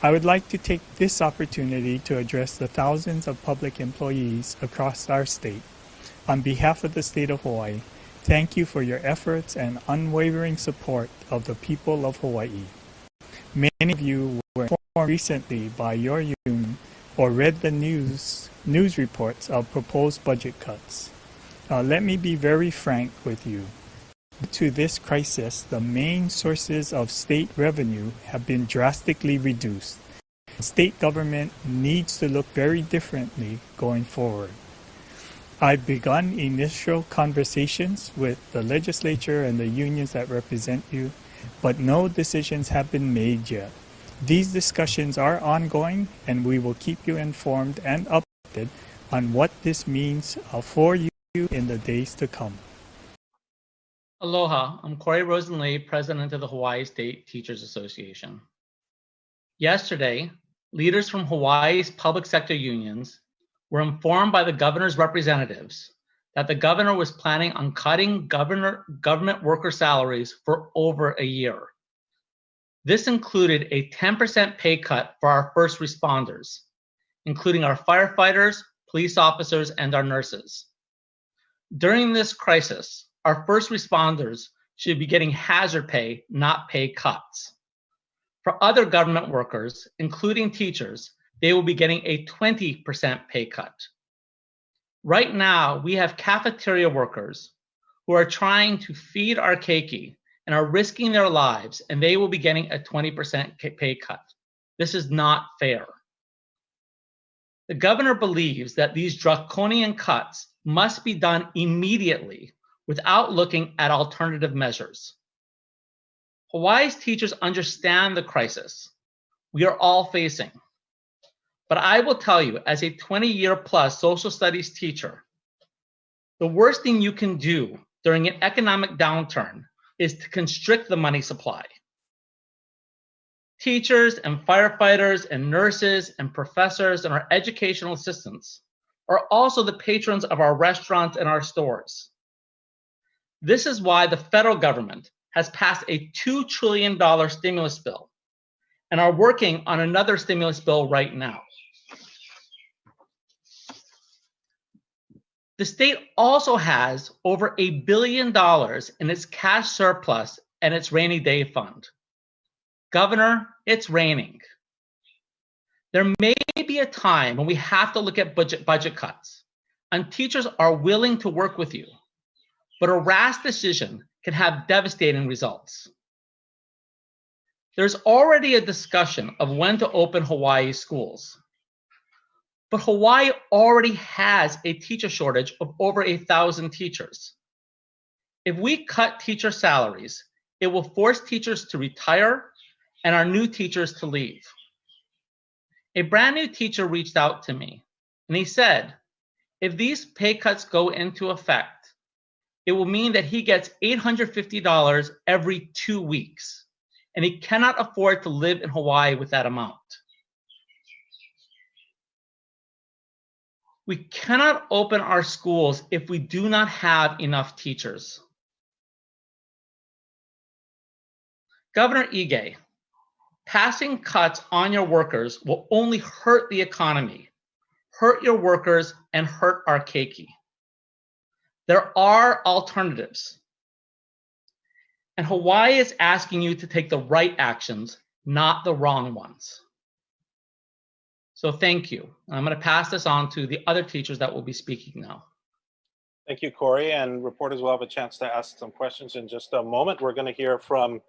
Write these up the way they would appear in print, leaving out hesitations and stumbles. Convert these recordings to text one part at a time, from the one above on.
I would like to take this opportunity to address the thousands of public employees across our state. On behalf of the state of Hawaii, thank you for your efforts and unwavering support of the people of Hawaii. Many of you were informed recently by your union or read the news reports of proposed budget cuts. Let me be very frank with you. Due to this crisis, the main sources of state revenue have been drastically reduced. State government needs to look very differently going forward. I've begun initial conversations with the legislature and the unions that represent you, but no decisions have been made yet. These discussions are ongoing, and we will keep you informed and updated on what this means for you in the days to come. Aloha, I'm Corey Rosenlee, President of the Hawaii State Teachers Association. Yesterday, leaders from Hawaii's public sector unions were informed by the governor's representatives that the governor was planning on cutting government worker salaries for over a year. This included a 10% pay cut for our first responders, including our firefighters, police officers, and our nurses. During this crisis, our first responders should be getting hazard pay, not pay cuts. For other government workers, including teachers, they will be getting a 20% pay cut. Right now, we have cafeteria workers who are trying to feed our keiki and are risking their lives, and they will be getting a 20% pay cut. This is not fair. The governor believes that these draconian cuts must be done immediately without looking at alternative measures. Hawaii's teachers understand the crisis we are all facing. But I will tell you, as a 20-year-plus social studies teacher, the worst thing you can do during an economic downturn is to constrict the money supply. Teachers and firefighters and nurses and professors and our educational assistants are also the patrons of our restaurants and our stores. This is why the federal government has passed a $2 trillion stimulus bill and are working on another stimulus bill right now. The state also has over $1 billion in its cash surplus and its rainy day fund. Governor, it's raining. There may be a time when we have to look at budget cuts, and teachers are willing to work with you. But a rash decision can have devastating results. There's already a discussion of when to open Hawaii schools. But Hawaii already has a teacher shortage of over 1,000 teachers. If we cut teacher salaries, it will force teachers to retire and our new teachers to leave. A brand new teacher reached out to me, and he said, if these pay cuts go into effect, it will mean that he gets $850 every 2 weeks, and he cannot afford to live in Hawaii with that amount. We cannot open our schools if we do not have enough teachers. Governor Ige, passing cuts on your workers will only hurt the economy, hurt your workers, and hurt our keiki. There are alternatives. And Hawaii is asking you to take the right actions, not the wrong ones. So thank you. I'm going to pass this on to the other teachers that will be speaking now. Thank you, Corey, and reporters will have a chance to ask some questions in just a moment. We're going to hear from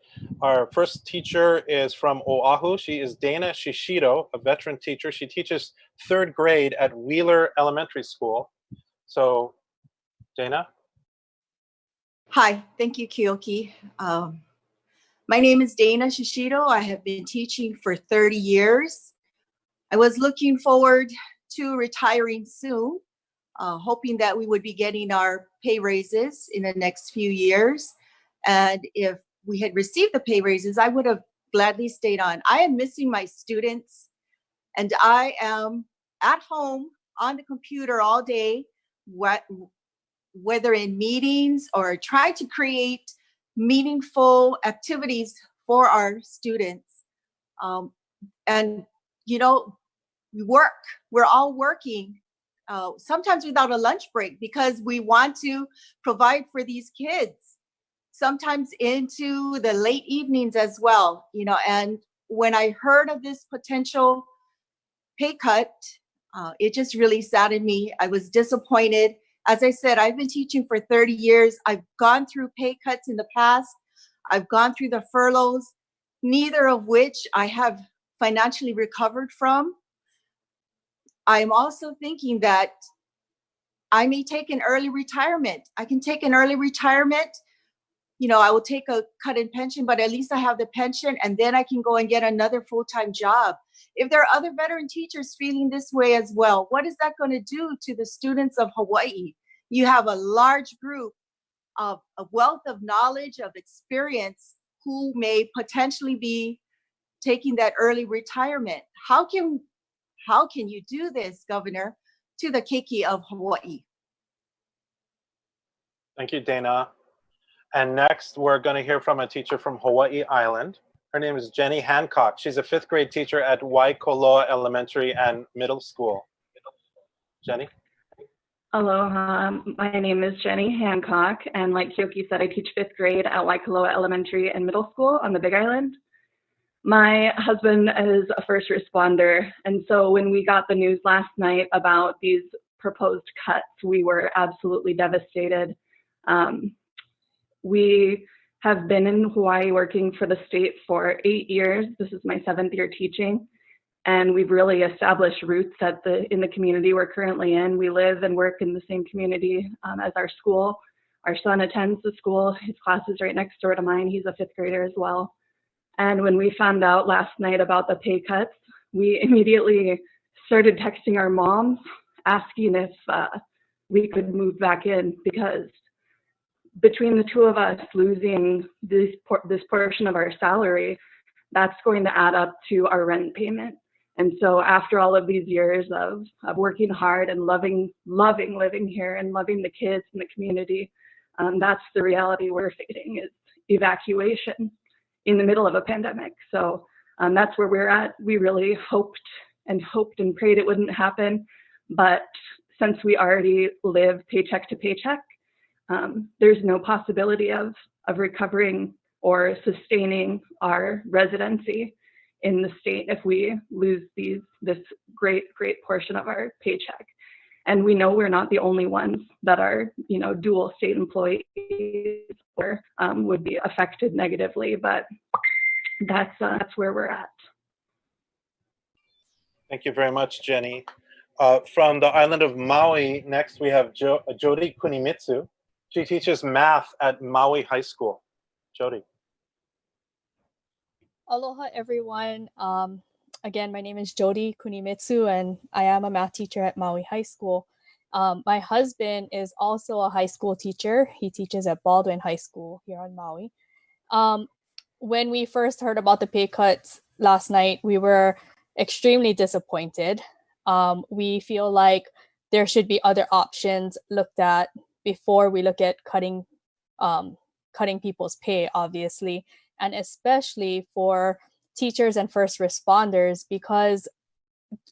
our first teacher is from Oahu. She is Dana Shishido, a veteran teacher. She teaches 3rd grade at Wheeler Elementary School. So, Dana? Hi, thank you, Kyoki. My name is Dana Shishido. I have been teaching for 30 years. I was looking forward to retiring soon, hoping that we would be getting our pay raises in the next few years. And if we had received the pay raises, I would have gladly stayed on. I am missing my students, and I am at home on the computer all day, whether in meetings or try to create meaningful activities for our students. And, you know, we're all working, sometimes without a lunch break, because we want to provide for these kids, sometimes into the late evenings as well, you know. And when I heard of this potential pay cut, it just really saddened me. I was disappointed. As I said, I've been teaching for 30 years. I've gone through pay cuts in the past. I've gone through the furloughs, neither of which I have financially recovered from. I'm also thinking that I may take an early retirement. I can take an early retirement. You know, I will take a cut in pension, but at least I have the pension, and then I can go and get another full-time job. If there are other veteran teachers feeling this way as well, what is that going to do to the students of Hawaii? You have a large group of a wealth of knowledge, of experience, who may potentially be taking that early retirement. How can you do this, Governor, to the keiki of Hawaii? Thank you, Dana. And next, we're going to hear from a teacher from Hawaii Island. Her name is Jenny Hancock. She's a 5th grade teacher at Waikoloa Elementary and Middle School. Jenny? Aloha, my name is Jenny Hancock, and like Kyoki said, I teach 5th grade at Waikoloa Elementary and Middle School on the Big Island. My husband is a first responder, and so when we got the news last night about these proposed cuts, we were absolutely devastated. We have been in Hawaii working for the state for 8 years. This is my 7th year teaching. And we've really established roots in the community we're currently in. We live and work in the same community as our school. Our son attends the school. His class is right next door to mine. He's a 5th grader as well. And when we found out last night about the pay cuts, we immediately started texting our moms, asking if we could move back in, because between the two of us losing this portion of our salary, that's going to add up to our rent payment. And so after all of these years of working hard and loving living here and loving the kids and the community, that's the reality we're facing, is evacuation in the middle of a pandemic. So that's where we're at. We really hoped and prayed it wouldn't happen. But since we already live paycheck to paycheck, there's no possibility of recovering or sustaining our residency in the state if we lose this great portion of our paycheck. And we know we're not the only ones that are, dual state employees or would be affected negatively, but that's where we're at. Thank you very much, Jenny. From the island of Maui, next we have Jody Kunimitsu. She teaches math at Maui High School. Jody. Aloha, everyone. Again, my name is Jody Kunimitsu, and I am a math teacher at Maui High School. My husband is also a high school teacher. He teaches at Baldwin High School here on Maui. When we first heard about the pay cuts last night, we were extremely disappointed. We feel like there should be other options looked at before we look at cutting people's pay, obviously, and especially for teachers and first responders, because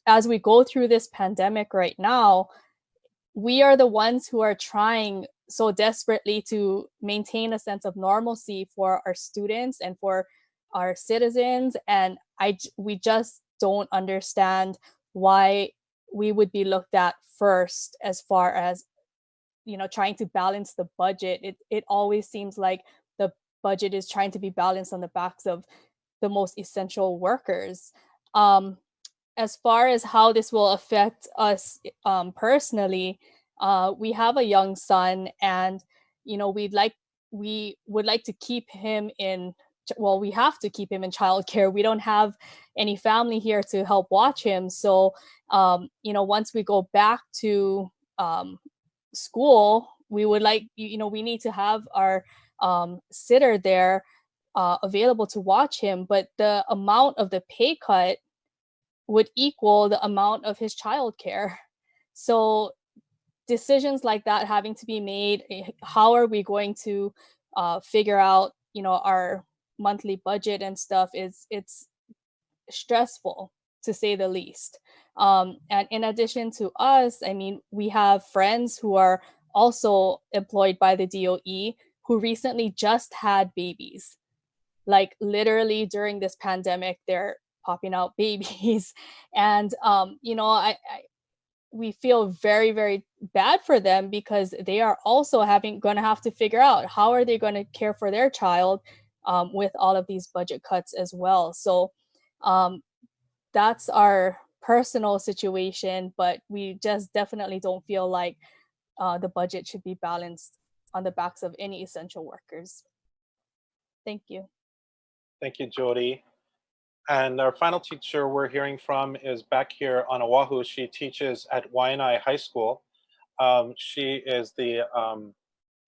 as we go through this pandemic right now, we are the ones who are trying so desperately to maintain a sense of normalcy for our students and for our citizens. And we just don't understand why we would be looked at first as far as, trying to balance the budget. It always seems like the budget is trying to be balanced on the backs of the most essential workers. As far as how this will affect us personally, we have a young son, and we would like to keep him in. Well, we have to keep him in childcare. We don't have any family here to help watch him. So, once we go back to school, we would we need to have our sitter there available to watch him. But the amount of the pay cut would equal the amount of his childcare. So decisions like that having to be made. How are we going to figure out, our monthly budget and stuff? It's stressful, to say the least. And in addition to us, I mean, we have friends who are also employed by the DOE who recently just had babies. Like literally during this pandemic, they're popping out babies. And, we feel very, very bad for them because they are also going to have to figure out how are they going to care for their child with all of these budget cuts as well. So that's our personal situation, but we just definitely don't feel like the budget should be balanced on the backs of any essential workers. Thank you. Thank you, Jody. And our final teacher we're hearing from is back here on Oahu. She teaches at Waianae High School. She is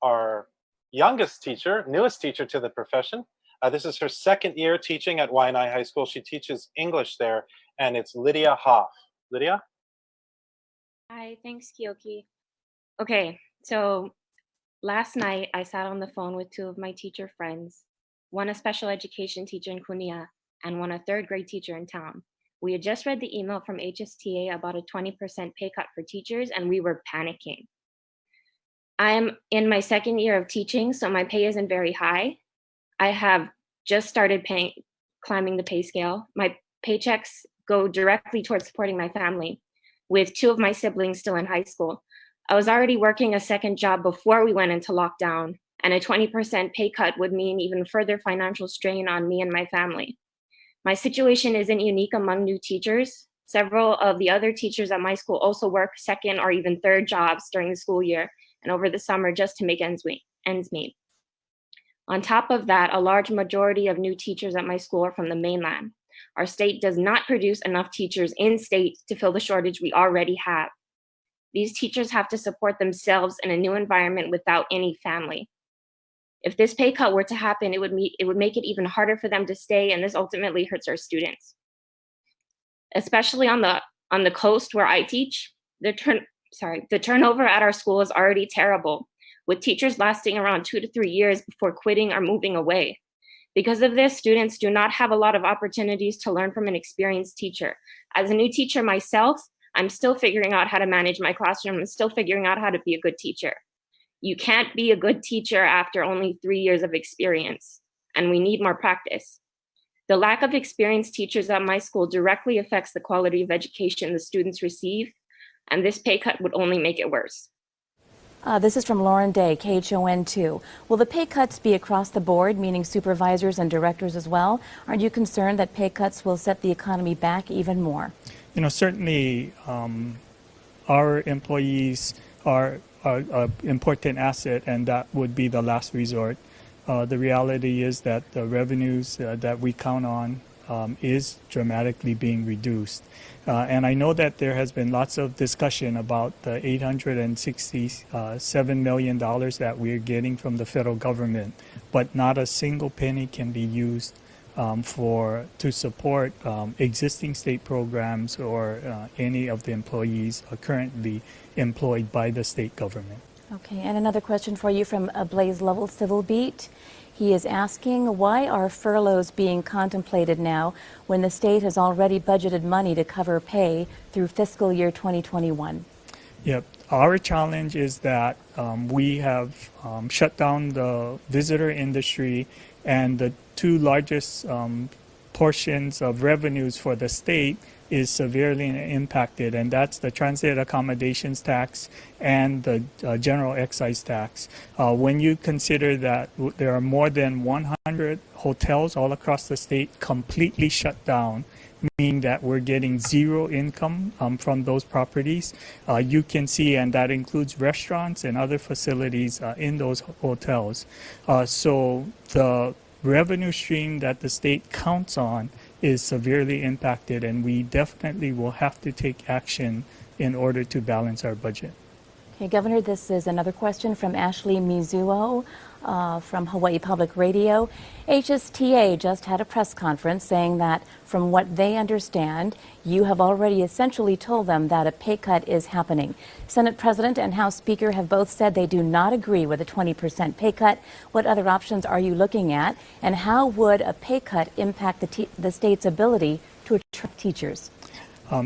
our youngest teacher, newest teacher to the profession. This is her second year teaching at Waianae High School. She teaches English there, and it's Lydia Hoff. Lydia? Hi, thanks, Kiyoki. Okay, so last night I sat on the phone with two of my teacher friends, one a special education teacher in Kunia, and one a third grade teacher in town. We had just read the email from HSTA about a 20% pay cut for teachers, and we were panicking. I am in my second year of teaching, so my pay isn't very high. I have just started climbing the pay scale. My paychecks go directly towards supporting my family, with two of my siblings still in high school. I was already working a second job before we went into lockdown, and a 20% pay cut would mean even further financial strain on me and my family. My situation isn't unique among new teachers. Several of the other teachers at my school also work second or even third jobs during the school year and over the summer just to make ends meet. On top of that, a large majority of new teachers at my school are from the mainland. Our state does not produce enough teachers in state to fill the shortage we already have. These teachers have to support themselves in a new environment without any family. If this pay cut were to happen, it would make it even harder for them to stay, and this ultimately hurts our students. Especially on the coast where I teach, the turnover at our school is already terrible, with teachers lasting around 2 to 3 years before quitting or moving away. Because of this, students do not have a lot of opportunities to learn from an experienced teacher. As a new teacher myself, I'm still figuring out how to manage my classroom and still figuring out how to be a good teacher. You can't be a good teacher after only 3 years of experience, and we need more practice. The lack of experienced teachers at my school directly affects the quality of education the students receive, and this pay cut would only make it worse. This is from Lauren Day, KHON2. Will the pay cuts be across the board, meaning supervisors and directors as well? Aren't you concerned that pay cuts will set the economy back even more? Certainly our employees are an important asset, and that would be the last resort. The reality is that the revenues that we count on is dramatically being reduced. And I know that there has been lots of discussion about the $867 million that we're getting from the federal government, but not a single penny can be used to support existing state programs or any of the employees currently employed by the state government. Okay, and another question for you from Blaze Level Civil Beat. He is asking, why are furloughs being contemplated now when the state has already budgeted money to cover pay through fiscal year 2021? Yep. Our challenge is that we have shut down the visitor industry, and the two largest portions of revenues for the state is severely impacted, and that's the transit accommodations tax and the general excise tax. When you consider that there are more than 100 hotels all across the state completely shut down, meaning that we're getting zero income from those properties, you can see, and that includes restaurants and other facilities in those hotels. So the revenue stream that the state counts on is severely impacted, and we definitely will have to take action in order to balance our budget. Okay, Governor, this is another question from Ashley Mizuo from Hawaii Public Radio. HSTA just had a press conference saying that from what they understand, you have already essentially told them that a pay cut is happening. Senate President and House Speaker have both said they do not agree with a 20% pay cut. What other options are you looking at, and how would a pay cut impact the state's ability to attract teachers?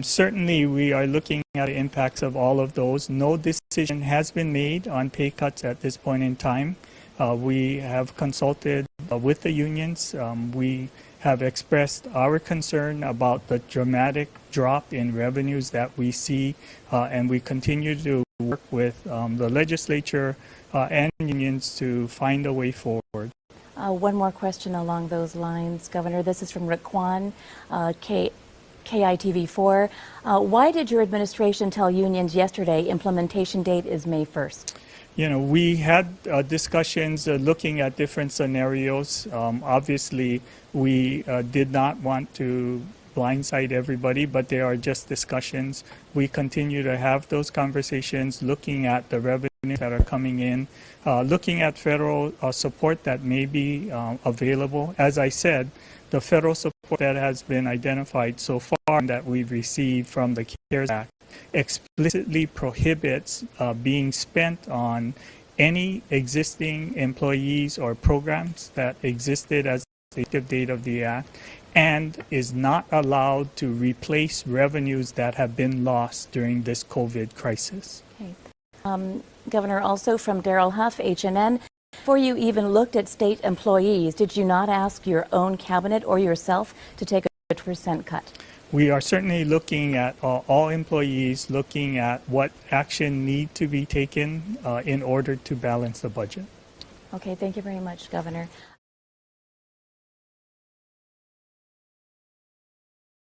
Certainly, we are looking at the impacts of all of those. No decision has been made on pay cuts at this point in time. We have consulted with the unions. We have expressed our concern about the dramatic drop in revenues that we see, and we continue to work with the legislature and unions to find a way forward. One more question along those lines, Governor. This is from Rick Kwan, KITV4. Why did your administration tell unions yesterday implementation date is May 1st? You know, we had discussions looking at different scenarios. Obviously, we did not want to blindside everybody, but they are just discussions. We continue to have those conversations, looking at the revenues that are coming in, looking at federal support that may be available. As I said, the federal support that has been identified so far that we've received from the CARES Act explicitly prohibits being spent on any existing employees or programs that existed as the effective date of the Act, and is not allowed to replace revenues that have been lost during this COVID crisis. Okay. Governor, also from Daryl Huff, HNN, before you even looked at state employees, did you not ask your own cabinet or yourself to take a 2% cut? We are certainly looking at all employees, looking at what action need to be taken in order to balance the budget. Okay, thank you very much, Governor.